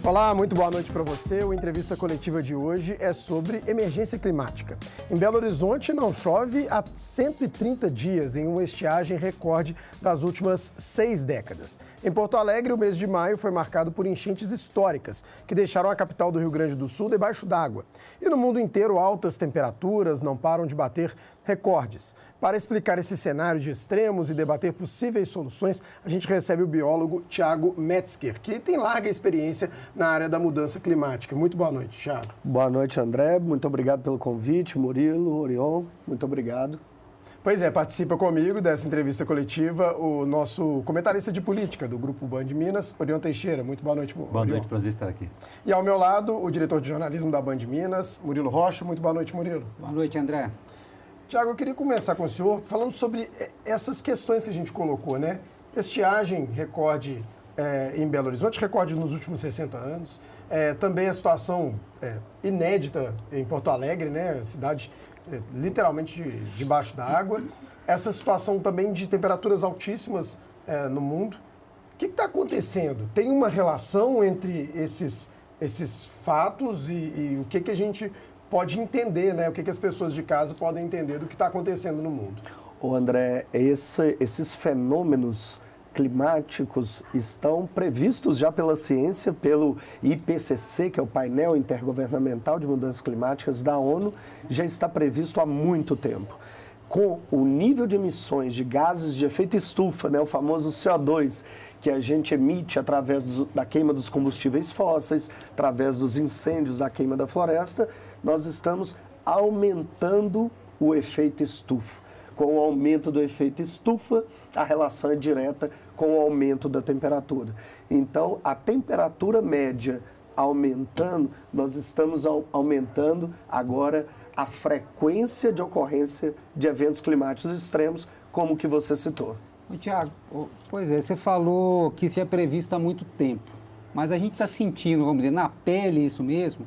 Olá, muito boa noite para você. O entrevista coletiva de hoje é sobre emergência climática. Em Belo Horizonte não chove há 130 dias, em uma estiagem recorde das últimas 6 décadas. Em Porto Alegre, o mês de maio foi marcado por enchentes históricas, que deixaram a capital do Rio Grande do Sul debaixo d'água. E no mundo inteiro, altas temperaturas não param de bater recordes. Para explicar esse cenário de extremos e debater possíveis soluções, a gente recebe o biólogo Thiago Metzger, que tem larga experiência na área da mudança climática. Muito boa noite, Thiago. Boa noite, André. Muito obrigado pelo convite. Murilo, Orion, muito obrigado. Pois é, participa comigo dessa entrevista coletiva o nosso comentarista de política do Grupo Band Minas, Orion Teixeira. Muito boa noite, Orion. Boa noite, prazer estar aqui. E ao meu lado, o diretor de jornalismo da Band Minas, Murilo Rocha. Muito boa noite, Murilo. Boa noite, André. Tiago, eu queria começar com o senhor falando sobre essas questões que a gente colocou, né? Estiagem, recorde em Belo Horizonte, recorde nos últimos 60 anos. Também a situação inédita em Porto Alegre, né? Cidade literalmente debaixo da água. Essa situação também de temperaturas altíssimas no mundo. O que está acontecendo? Tem uma relação entre esses fatos e o que a gente pode entender, né? O que as pessoas de casa podem entender do que está acontecendo no mundo? Ô André, esses fenômenos climáticos estão previstos já pela ciência, pelo IPCC, que é o Painel Intergovernamental de Mudanças Climáticas da ONU, já está previsto há muito tempo. Com o nível de emissões de gases de efeito estufa, né, o famoso CO2, que a gente emite através da queima dos combustíveis fósseis, através dos incêndios, da queima da floresta, nós estamos aumentando o efeito estufa. Com o aumento do efeito estufa, a relação é direta com o aumento da temperatura. Então, a temperatura média aumentando, nós estamos aumentando agora a frequência de ocorrência de eventos climáticos extremos, como o que você citou. Tiago, pois é, você falou que isso é previsto há muito tempo, mas a gente está sentindo, vamos dizer, na pele isso mesmo,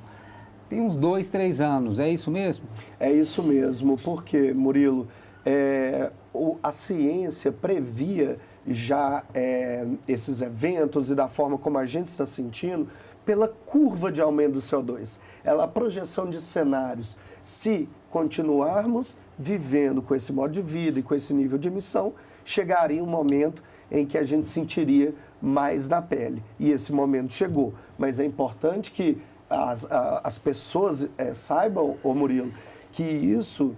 tem uns 2, 3 anos, é isso mesmo? É isso mesmo, porque, Murilo, a ciência previa já esses eventos e da forma como a gente está sentindo pela curva de aumento do CO2. A projeção de cenários, se continuarmos vivendo com esse modo de vida e com esse nível de emissão, chegaria um momento em que a gente sentiria mais na pele. E esse momento chegou. Mas é importante que as pessoas saibam, ô Murilo, que isso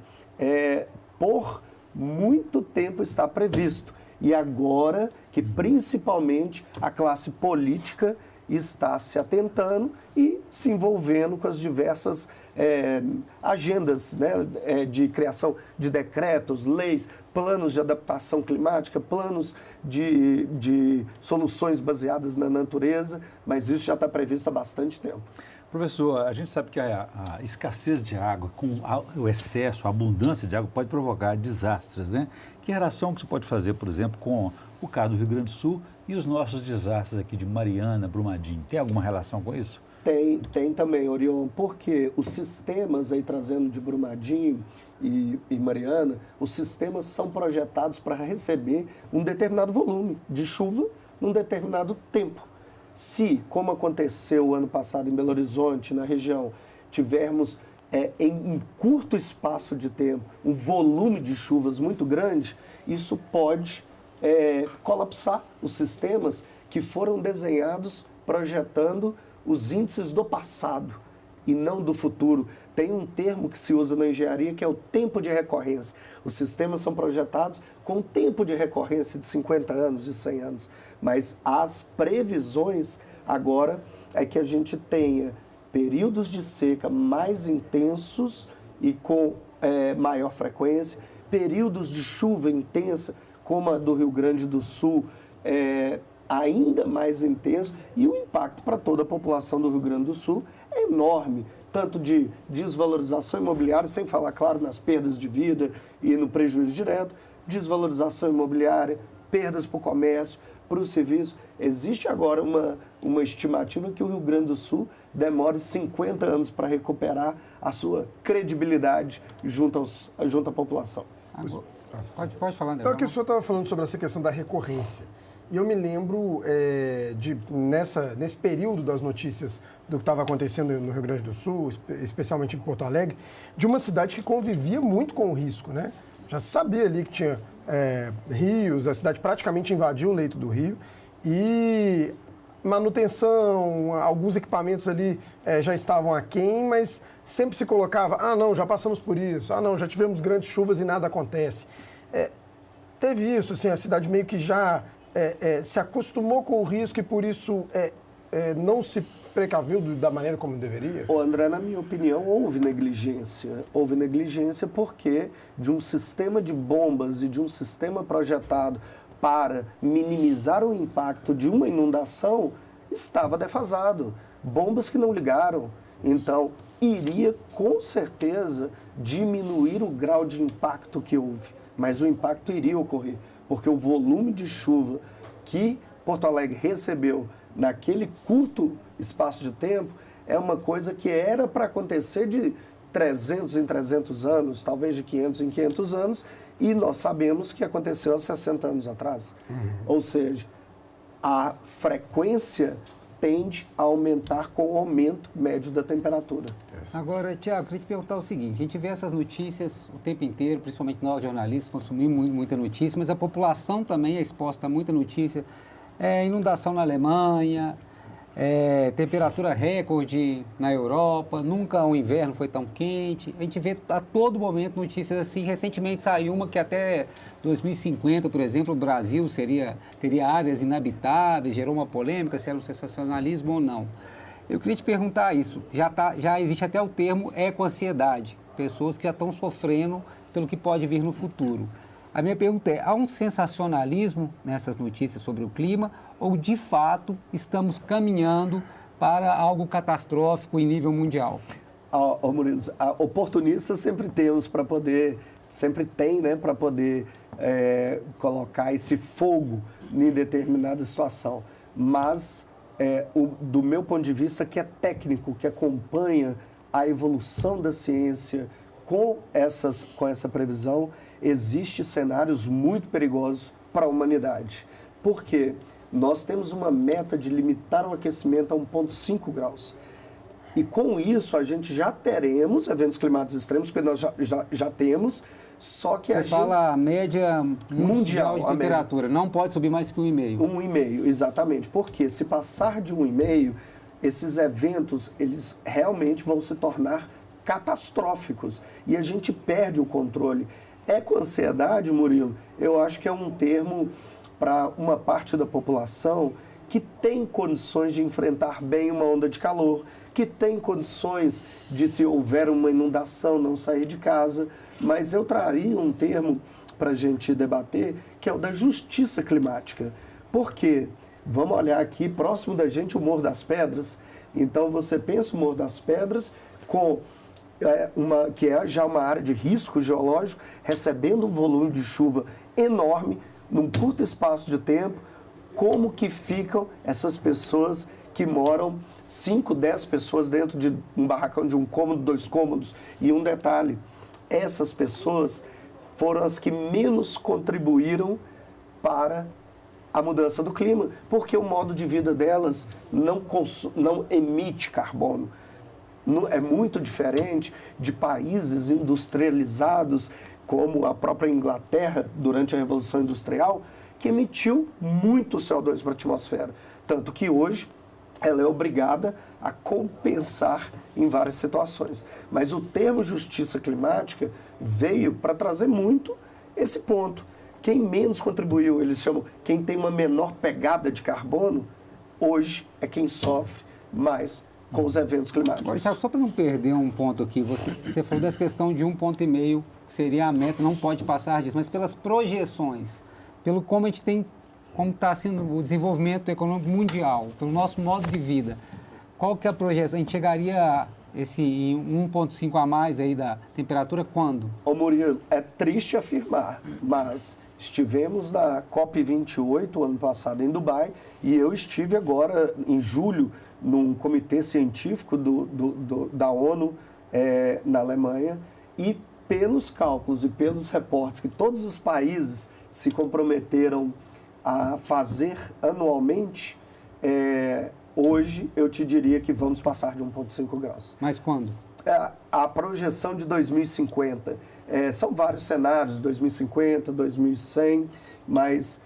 por muito tempo está previsto. E agora que principalmente a classe política está se atentando e se envolvendo com as diversas agendas, né, de criação de decretos, leis, planos de adaptação climática, planos de soluções baseadas na natureza, mas isso já está previsto há bastante tempo. Professor, a gente sabe que a escassez de água, com o excesso, a abundância de água pode provocar desastres, né? Que relação que você pode fazer, por exemplo, com o caso do Rio Grande do Sul e os nossos desastres aqui de Mariana, Brumadinho? Tem alguma relação com isso? Tem também, Orion, porque os sistemas, aí trazendo de Brumadinho e Mariana, os sistemas são projetados para receber um determinado volume de chuva num determinado tempo. Se, como aconteceu o ano passado em Belo Horizonte, na região, tivermos em curto espaço de tempo um volume de chuvas muito grande, isso pode colapsar os sistemas que foram desenhados projetando os índices do passado e não do futuro. Tem um termo que se usa na engenharia que é o tempo de recorrência. Os sistemas são projetados com tempo de recorrência de 50 anos, de 100 anos. Mas as previsões agora é que a gente tenha períodos de seca mais intensos e com maior frequência, períodos de chuva intensa, como a do Rio Grande do Sul, ainda mais intenso, e o impacto para toda a população do Rio Grande do Sul é enorme, tanto de desvalorização imobiliária, sem falar, claro, nas perdas de vida e no prejuízo direto, desvalorização imobiliária, perdas para o comércio, para o serviço. Existe agora uma estimativa que o Rio Grande do Sul demore 50 anos para recuperar a sua credibilidade junto à população. Pode falar, André. Então, que o senhor estava falando sobre essa questão da recorrência. E eu me lembro nesse período das notícias do que estava acontecendo no Rio Grande do Sul, especialmente em Porto Alegre, de uma cidade que convivia muito com o risco, né? Já se sabia ali que tinha rios, a cidade praticamente invadiu o leito do rio e manutenção, alguns equipamentos ali já estavam aquém, mas sempre se colocava, não, já passamos por isso, não, já tivemos grandes chuvas e nada acontece. Teve isso, assim, a cidade meio que já se acostumou com o risco e por isso não se precaviu da maneira como deveria? Ô André, na minha opinião, houve negligência. Houve negligência porque de um sistema de bombas e de um sistema projetado para minimizar o impacto de uma inundação estava defasado. Bombas que não ligaram. Então, iria com certeza diminuir o grau de impacto que houve. Mas o impacto iria ocorrer, porque o volume de chuva que Porto Alegre recebeu naquele curto espaço de tempo é uma coisa que era para acontecer de 300 em 300 anos, talvez de 500 em 500 anos, e nós sabemos que aconteceu há 60 anos atrás. Ou seja, a frequência tende a aumentar com o aumento médio da temperatura. Agora, Tiago, queria te perguntar o seguinte, a gente vê essas notícias o tempo inteiro, principalmente nós jornalistas consumimos muita notícia, mas a população também é exposta a muita notícia, inundação na Alemanha, temperatura recorde na Europa, nunca o inverno foi tão quente, a gente vê a todo momento notícias assim, recentemente saiu uma que até 2050, por exemplo, o Brasil teria áreas inabitáveis, gerou uma polêmica se era um sensacionalismo ou não. Eu queria te perguntar isso, já existe até o termo ecoansiedade, pessoas que já estão sofrendo pelo que pode vir no futuro. A minha pergunta há um sensacionalismo nessas notícias sobre o clima ou, de fato, estamos caminhando para algo catastrófico em nível mundial? Murilo, oportunistas sempre temos para poder, para poder colocar esse fogo em determinada situação. Mas, do meu ponto de vista, que é técnico, que acompanha a evolução da ciência com essa previsão, existem cenários muito perigosos para a humanidade. Por quê? Nós temos uma meta de limitar o aquecimento a 1,5 graus. E com isso a gente já teremos eventos climáticos extremos, porque nós já temos, só que Você fala a média mundial de temperatura, não pode subir mais que 1,5. 1,5, exatamente. Porque se passar de 1,5, esses eventos, eles realmente vão se tornar catastróficos e a gente perde o controle. Ecoansiedade, Murilo, eu acho que é um termo para uma parte da população que tem condições de enfrentar bem uma onda de calor, que tem condições de, se houver uma inundação, não sair de casa. Mas eu traria um termo para a gente debater, que é o da justiça climática. Por quê? Vamos olhar aqui, próximo da gente, o Morro das Pedras. Então, você pensa o Morro das Pedras com que é já uma área de risco geológico, recebendo um volume de chuva enorme, num curto espaço de tempo. Como que ficam essas pessoas que moram 5, 10 pessoas dentro de um barracão de 1 cômodo, 2 cômodos? E um detalhe, essas pessoas foram as que menos contribuíram para a mudança do clima, porque o modo de vida delas não emite carbono. É muito diferente de países industrializados, como a própria Inglaterra, durante a Revolução Industrial, que emitiu muito CO2 para a atmosfera. Tanto que hoje ela é obrigada a compensar em várias situações. Mas o termo justiça climática veio para trazer muito esse ponto. Quem menos contribuiu, eles chamam, quem tem uma menor pegada de carbono, hoje é quem sofre mais com os eventos climáticos. Só para não perder um ponto aqui, você falou dessa questão de 1,5, que seria a meta, não pode passar disso, mas pelas projeções, pelo como a gente tem, como está sendo o desenvolvimento econômico mundial, pelo nosso modo de vida, qual que é a projeção? A gente chegaria esse 1,5 a mais aí da temperatura quando? Ô Murilo, é triste afirmar, mas estivemos na COP28 ano passado em Dubai e eu estive agora em julho num comitê científico da ONU na Alemanha e pelos cálculos e pelos reportes que todos os países se comprometeram a fazer anualmente, hoje eu te diria que vamos passar de 1,5 graus. Mas quando? A projeção de 2050, são vários cenários, 2050, 2100, mas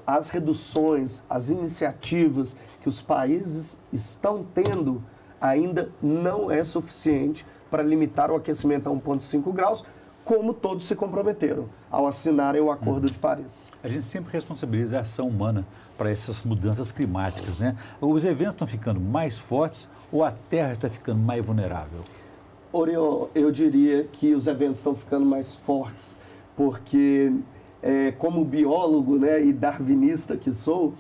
as reduções, as iniciativas que os países estão tendo ainda não é suficiente para limitar o aquecimento a 1,5 graus, como todos se comprometeram ao assinarem o Acordo de Paris. A gente sempre responsabiliza a ação humana para essas mudanças climáticas, né? Os eventos estão ficando mais fortes ou a Terra está ficando mais vulnerável? Orion, eu diria que os eventos estão ficando mais fortes, porque como biólogo, né, e darwinista que sou,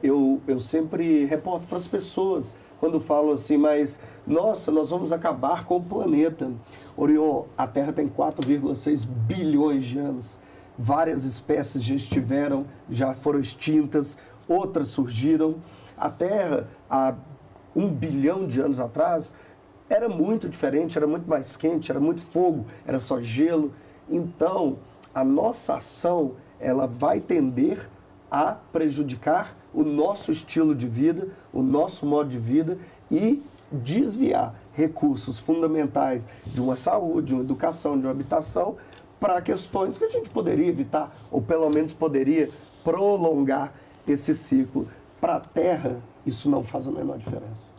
eu sempre reporto para as pessoas quando falam assim, mas nossa, nós vamos acabar com o planeta. Orion, a Terra tem 4,6 bilhões de anos. Várias espécies já foram extintas, outras surgiram. A Terra, há 1 bilhão de anos atrás, era muito diferente, era muito mais quente, era muito fogo, era só gelo. Então, a nossa ação, ela vai tender a prejudicar o nosso estilo de vida, o nosso modo de vida e desviar recursos fundamentais de uma saúde, de uma educação, de uma habitação, para questões que a gente poderia evitar, ou pelo menos poderia prolongar esse ciclo. Para a Terra, isso não faz a menor diferença.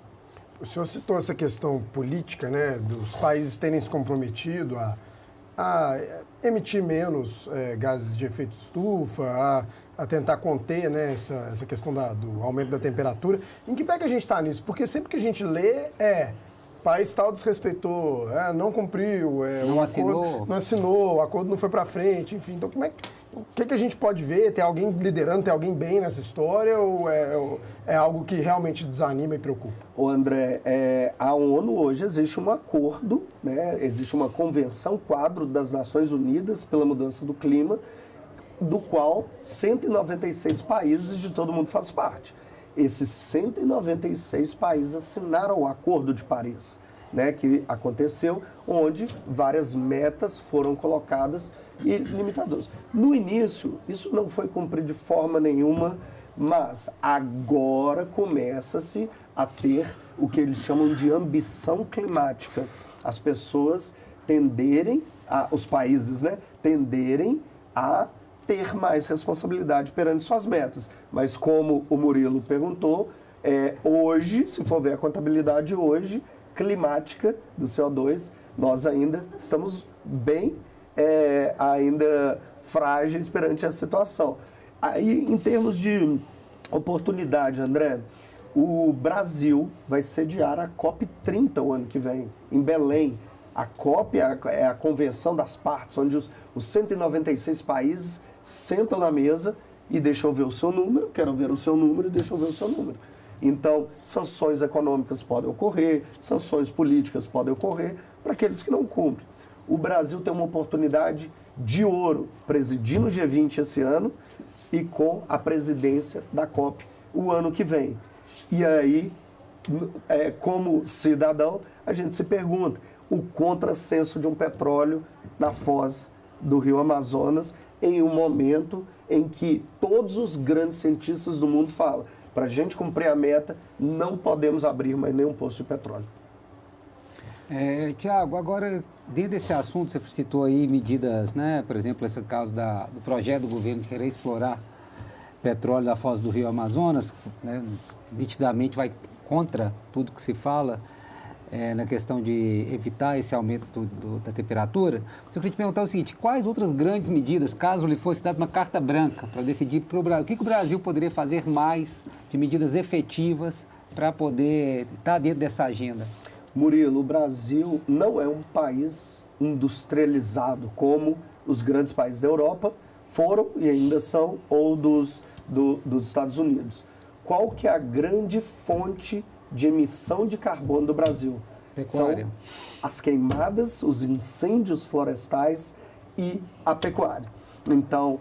O senhor citou essa questão política, né, dos países terem se comprometido a emitir menos gases de efeito estufa, a tentar conter, né, essa questão do aumento da temperatura. Em que pé que a gente está nisso? Porque sempre que a gente lê, país tal desrespeitou, não cumpriu, não assinou, o acordo não foi para frente, enfim. Então, o que a gente pode ver? Tem alguém liderando, tem alguém bem nessa história ou é algo que realmente desanima e preocupa? Ô André, a ONU hoje existe um acordo, né, existe uma convenção quadro das Nações Unidas pela mudança do clima, do qual 196 países de todo mundo faz parte. Esses 196 países assinaram o Acordo de Paris, né, que aconteceu, onde várias metas foram colocadas e limitadoras. No início, isso não foi cumprido de forma nenhuma, mas agora começa-se a ter o que eles chamam de ambição climática. As pessoas os países, né, tenderem a ter mais responsabilidade perante suas metas. Mas como o Murilo perguntou, hoje, se for ver a contabilidade hoje, climática do CO2, nós ainda estamos bem, ainda frágeis perante a situação. Aí, em termos de oportunidade, André, o Brasil vai sediar a COP30 o ano que vem, em Belém. A COP é a convenção das partes, onde os 196 países sentam na mesa e deixam ver o seu número, quero ver o seu número e deixam ver o seu número. Então, sanções econômicas podem ocorrer, sanções políticas podem ocorrer para aqueles que não cumprem. O Brasil tem uma oportunidade de ouro presidindo o G20 esse ano e com a presidência da COP o ano que vem. E aí, como cidadão, a gente se pergunta o contrassenso de um petróleo na foz do Rio Amazonas em um momento em que todos os grandes cientistas do mundo falam, para a gente cumprir a meta, não podemos abrir mais nenhum poço de petróleo. Tiago, agora, dentro desse assunto, você citou aí medidas, né? Por exemplo, esse caso do projeto do governo de querer explorar petróleo da foz do Rio Amazonas, né, nitidamente vai contra tudo que se fala na questão de evitar esse aumento da temperatura. Eu queria te perguntar o seguinte, quais outras grandes medidas, caso lhe fosse dada uma carta branca para decidir para o Brasil, o que o Brasil poderia fazer mais de medidas efetivas para poder estar dentro dessa agenda? Murilo, o Brasil não é um país industrializado como os grandes países da Europa foram e ainda são, ou dos Estados Unidos. Qual que é a grande fonte de emissão de carbono do Brasil? Pecuária. São as queimadas, os incêndios florestais e a pecuária. Então,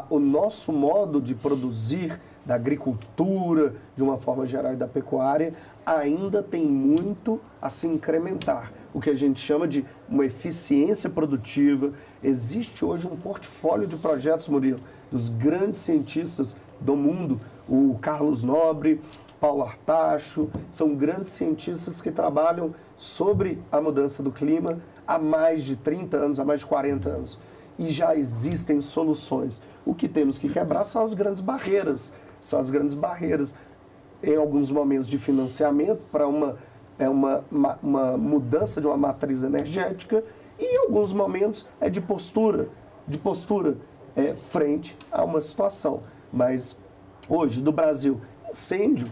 o nosso modo de produzir, da agricultura, de uma forma geral, e da pecuária, ainda tem muito a se incrementar. O que a gente chama de uma eficiência produtiva. Existe hoje um portfólio de projetos, Murilo, dos grandes cientistas do mundo, o Carlos Nobre, Paulo Artacho, são grandes cientistas que trabalham sobre a mudança do clima há mais de 30 anos, há mais de 40 anos. E já existem soluções. O que temos que quebrar são as grandes barreiras. São as grandes barreiras, em alguns momentos, de financiamento para uma mudança de uma matriz energética e, em alguns momentos, de postura frente a uma situação. Mas, hoje, do Brasil, incêndio.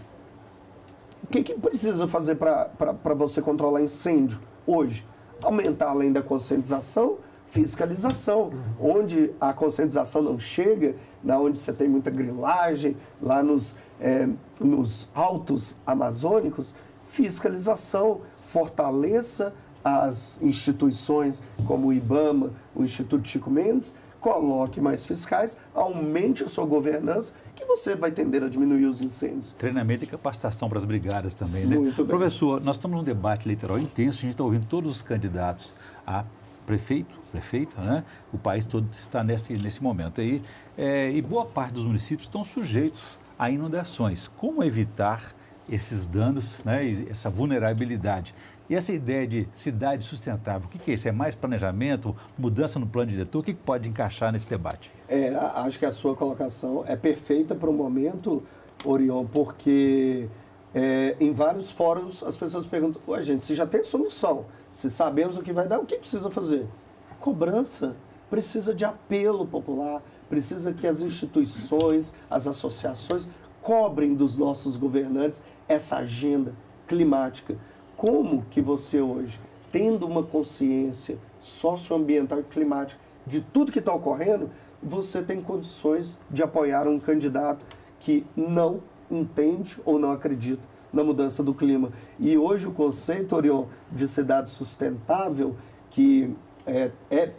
O que precisa fazer para você controlar incêndio hoje? Aumentar, além da conscientização, fiscalização. Onde a conscientização não chega, onde você tem muita grilagem, lá nos altos amazônicos, fiscalização, fortaleça as instituições como o IBAMA, o Instituto Chico Mendes, coloque mais fiscais, aumente a sua governança, que você vai tender a diminuir os incêndios. Treinamento e capacitação para as brigadas também, né? Muito bem. Professor, nós estamos num debate eleitoral intenso, a gente está ouvindo todos os candidatos a prefeita, né? O país todo está nesse momento aí. E boa parte dos municípios estão sujeitos a inundações. Como evitar esses danos, né? E essa vulnerabilidade? E essa ideia de cidade sustentável, o que é isso? É mais planejamento, mudança no plano diretor? O que pode encaixar nesse debate? Acho que a sua colocação é perfeita para o momento, Orion, porque em vários fóruns as pessoas perguntam, gente, se já tem solução, se sabemos o que vai dar, o que precisa fazer? Cobrança, precisa de apelo popular, precisa que as instituições, as associações cobrem dos nossos governantes essa agenda climática. Como que você hoje, tendo uma consciência socioambiental e climática de tudo que está ocorrendo, você tem condições de apoiar um candidato que não entende ou não acredita na mudança do clima. E hoje o conceito, Orion, de cidade sustentável, que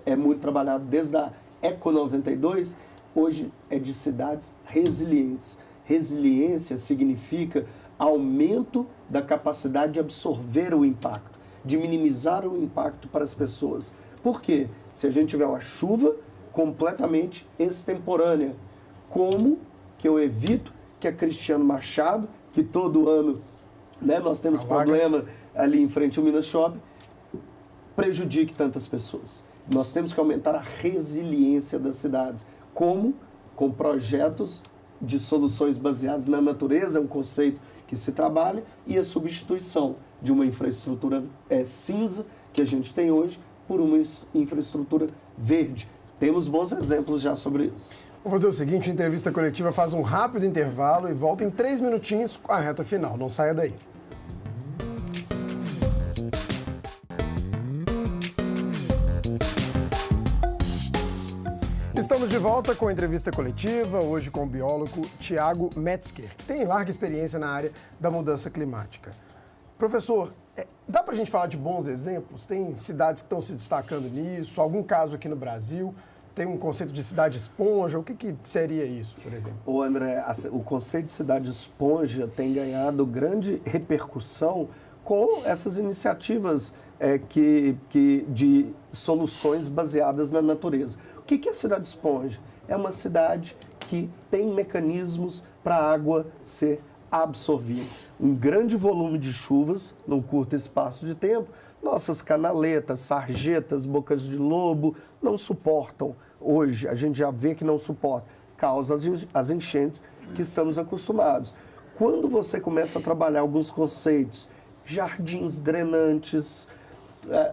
é muito trabalhado desde a Eco 92, hoje é de cidades resilientes. Resiliência significa aumento da capacidade de absorver o impacto, de minimizar o impacto para as pessoas. Por quê? Se a gente tiver uma chuva completamente extemporânea, como que eu evito que a Cristiano Machado, que todo ano nós temos problema ali em frente ao Minas Shopping, prejudique tantas pessoas? Nós temos que aumentar a resiliência das cidades. Como? Com projetos de soluções baseadas na natureza, é um conceito que se trabalha, e a substituição de uma infraestrutura cinza que a gente tem hoje por uma infraestrutura verde. Temos bons exemplos já sobre isso. Vamos fazer o seguinte, a entrevista coletiva faz um rápido intervalo e volta em 3 minutinhos com a reta final. Não saia daí. Estamos de volta com a entrevista coletiva, hoje com o biólogo Tiago Metzger, que tem larga experiência na área da mudança climática. Professor, dá para a gente falar de bons exemplos? Tem cidades que estão se destacando nisso? Algum caso aqui no Brasil? Tem um conceito de cidade esponja? O que seria isso, por exemplo? André, o conceito de cidade esponja tem ganhado grande repercussão com essas iniciativas de soluções baseadas na natureza. O que é a cidade esponja? É uma cidade que tem mecanismos para a água ser absorvida. Um grande volume de chuvas num curto espaço de tempo, nossas canaletas, sarjetas, bocas de lobo não suportam. Hoje, a gente já vê que não suporta. Causa as enchentes que estamos acostumados. Quando você começa a trabalhar alguns conceitos, jardins drenantes,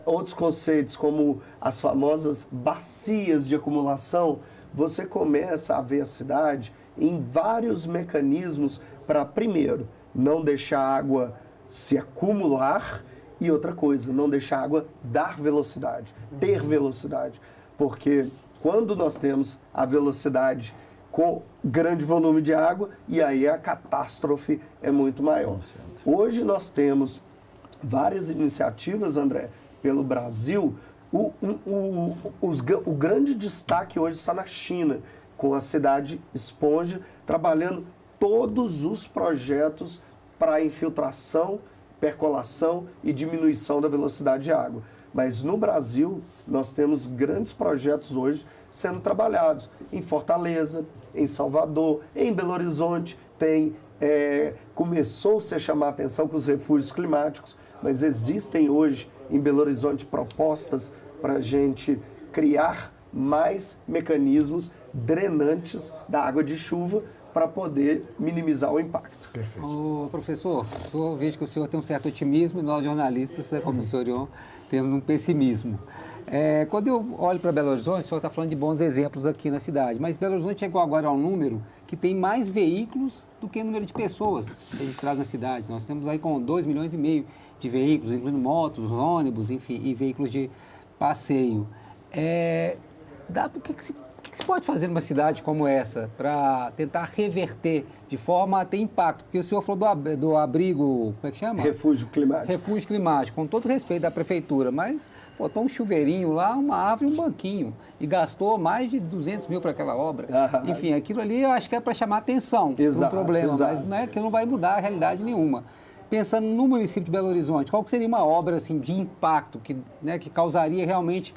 outros conceitos como as famosas bacias de acumulação, você começa a ver a cidade em vários mecanismos para, primeiro, não deixar a água se acumular e outra coisa, não deixar a água dar velocidade, ter velocidade. Porque quando nós temos a velocidade com grande volume de água, e aí a catástrofe é muito maior. Hoje nós temos várias iniciativas, André, pelo Brasil. O grande destaque hoje está na China, com a cidade esponja, trabalhando todos os projetos para infiltração, percolação e diminuição da velocidade de água. Mas no Brasil, nós temos grandes projetos hoje sendo trabalhados em Fortaleza, em Salvador, em Belo Horizonte, começou-se a chamar a atenção com os refúgios climáticos, mas existem hoje em Belo Horizonte propostas para a gente criar mais mecanismos drenantes da água de chuva para poder minimizar o impacto. Perfeito. Ô, professor, vejo que o senhor tem um certo otimismo e nós jornalistas, como o senhor Orion, temos um pessimismo. Quando eu olho para Belo Horizonte, o senhor está falando de bons exemplos aqui na cidade, mas Belo Horizonte chegou agora a um número que tem mais veículos do que o número de pessoas registradas na cidade. Nós temos aí com 2,5 milhões de veículos, incluindo motos, ônibus, enfim, e veículos de passeio. O que se pode fazer numa cidade como essa para tentar reverter de forma a ter impacto? Porque o senhor falou do abrigo, como é que chama? Refúgio climático. Refúgio climático, com todo respeito da prefeitura, mas botou um chuveirinho lá, uma árvore e um banquinho, e gastou mais de 200 mil para aquela obra. Enfim, aquilo ali eu acho que é para chamar atenção para um problema, mas não é que não vai mudar a realidade nenhuma. Pensando no município de Belo Horizonte, qual que seria uma obra assim, de impacto que causaria realmente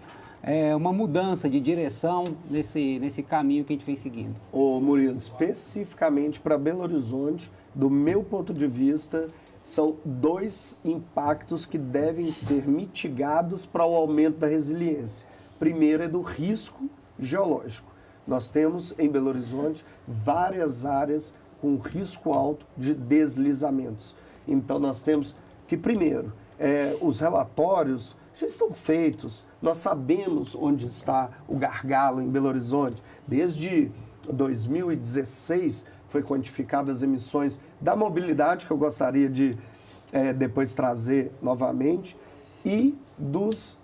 uma mudança de direção nesse caminho que a gente vem seguindo? Ô Murilo, especificamente para Belo Horizonte, do meu ponto de vista, são 2 impactos que devem ser mitigados para o aumento da resiliência. Primeiro é do risco geológico. Nós temos em Belo Horizonte várias áreas com risco alto de deslizamentos. Então nós temos que, primeiro, os relatórios já estão feitos, nós sabemos onde está o gargalo em Belo Horizonte. Desde 2016 foi quantificado as emissões da mobilidade, que eu gostaria de depois trazer novamente, e dos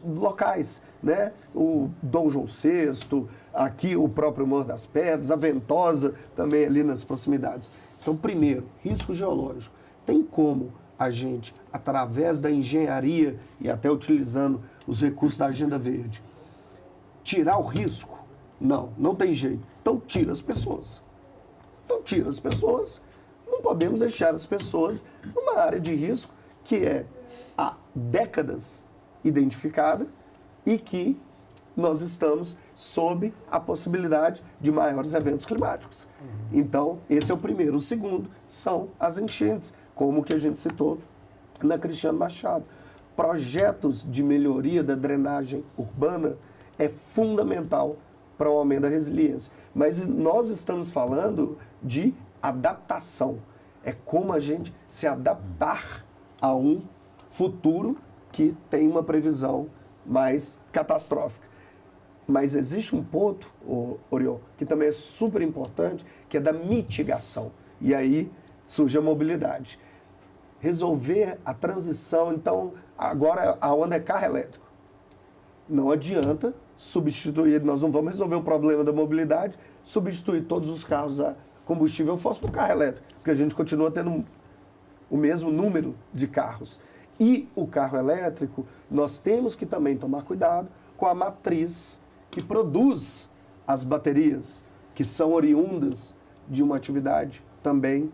locais, né? O Dom João VI, aqui o próprio Morro das Pedras, a Ventosa também ali nas proximidades. Então, primeiro, risco geológico. Tem como a gente, através da engenharia e até utilizando os recursos da Agenda Verde, tirar o risco? Não, não tem jeito. Então, tira as pessoas. Não podemos deixar as pessoas numa área de risco que é há décadas identificada e que nós estamos sob a possibilidade de maiores eventos climáticos. Então, esse é o primeiro. O segundo são as enchentes, como que a gente citou na Cristiano Machado. Projetos de melhoria da drenagem urbana é fundamental para o aumento da resiliência. Mas nós estamos falando de adaptação. É como a gente se adaptar a um futuro que tem uma previsão mais catastrófica. Mas existe um ponto, Orion, que também é super importante, que é da mitigação. E aí surge a mobilidade. Resolver a transição, então, agora a onda é carro elétrico. Não adianta substituir, nós não vamos resolver o problema da mobilidade, substituir todos os carros a combustível fóssil por carro elétrico, porque a gente continua tendo o mesmo número de carros. E o carro elétrico, nós temos que também tomar cuidado com a matriz que produz as baterias, que são oriundas de uma atividade também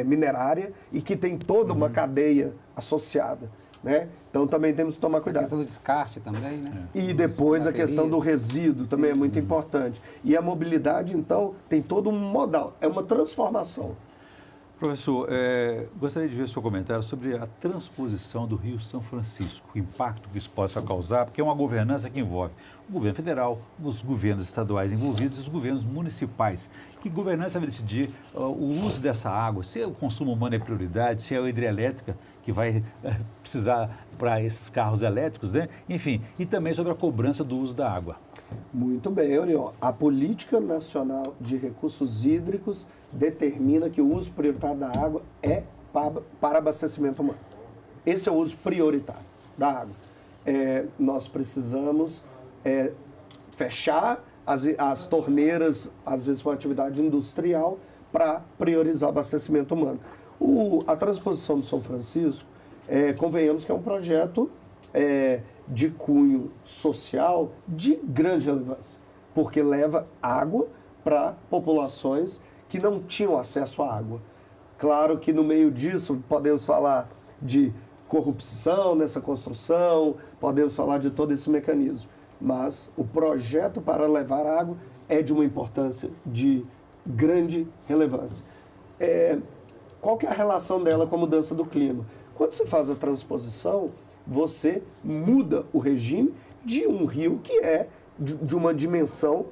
minerária e que tem toda uma cadeia associada, né? Então também temos que tomar cuidado. A questão do descarte também, né? E depois a questão do resíduo também é muito importante. E a mobilidade, então, tem todo um modal, é uma transformação. Professor, gostaria de ver o seu comentário sobre a transposição do Rio São Francisco, o impacto que isso possa causar, porque é uma governança que envolve o governo federal, os governos estaduais envolvidos e os governos municipais. Que governança vai decidir o uso dessa água, se o consumo humano é prioridade, se é a hidrelétrica que vai precisar para esses carros elétricos, né? Enfim, e também sobre a cobrança do uso da água. Muito bem, Orion. A Política Nacional de Recursos Hídricos determina que o uso prioritário da água é para abastecimento humano. Esse é o uso prioritário da água. Nós precisamos fechar as torneiras, às vezes com atividade industrial, para priorizar o abastecimento humano. A transposição do São Francisco, convenhamos que é um projeto de cunho social de grande relevância. porque leva água para populações que não tinham acesso à água. Claro que no meio disso podemos falar de corrupção nessa construção, podemos falar de todo esse mecanismo, mas o projeto para levar água é de uma importância de grande relevância. Qual que é a relação dela com a mudança do clima? Quando você faz a transposição, você muda o regime de um rio que é de uma dimensão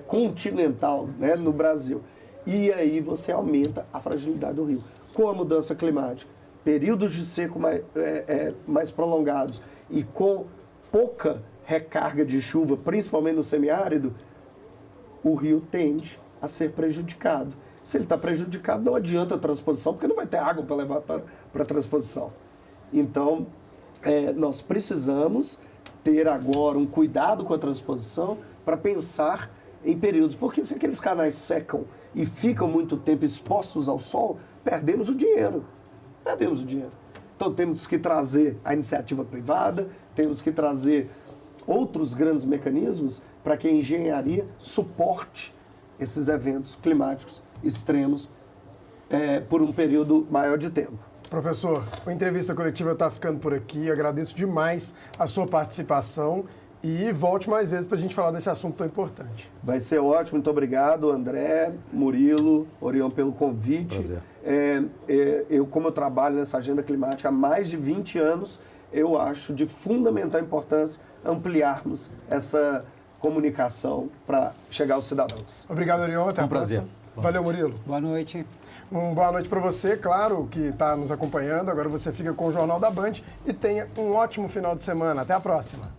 continental, né, no Brasil. E aí você aumenta a fragilidade do rio. Com a mudança climática, períodos de seco mais prolongados e com pouca recarga de chuva, principalmente no semiárido, o rio tende a ser prejudicado. Se ele está prejudicado, não adianta a transposição, porque não vai ter água para levar para a transposição. Então, nós precisamos ter agora um cuidado com a transposição para pensar em períodos. Porque se aqueles canais secam e ficam muito tempo expostos ao sol, perdemos o dinheiro. Perdemos o dinheiro. Então, temos que trazer a iniciativa privada, temos que trazer outros grandes mecanismos para que a engenharia suporte esses eventos climáticos extremos por um período maior de tempo. Professor, a entrevista coletiva está ficando por aqui. Agradeço demais a sua participação e volte mais vezes para a gente falar desse assunto tão importante. Vai ser ótimo. Muito obrigado, André, Murilo, Orion, pelo convite. Prazer. Como eu trabalho nessa agenda climática há mais de 20 anos, eu acho de fundamental importância ampliarmos essa comunicação para chegar aos cidadãos. Obrigado, Orion. Até a próxima. Prazer. Valeu, Murilo. Boa noite. Boa noite para você, claro, que está nos acompanhando. Agora você fica com o Jornal da Band e tenha um ótimo final de semana. Até a próxima.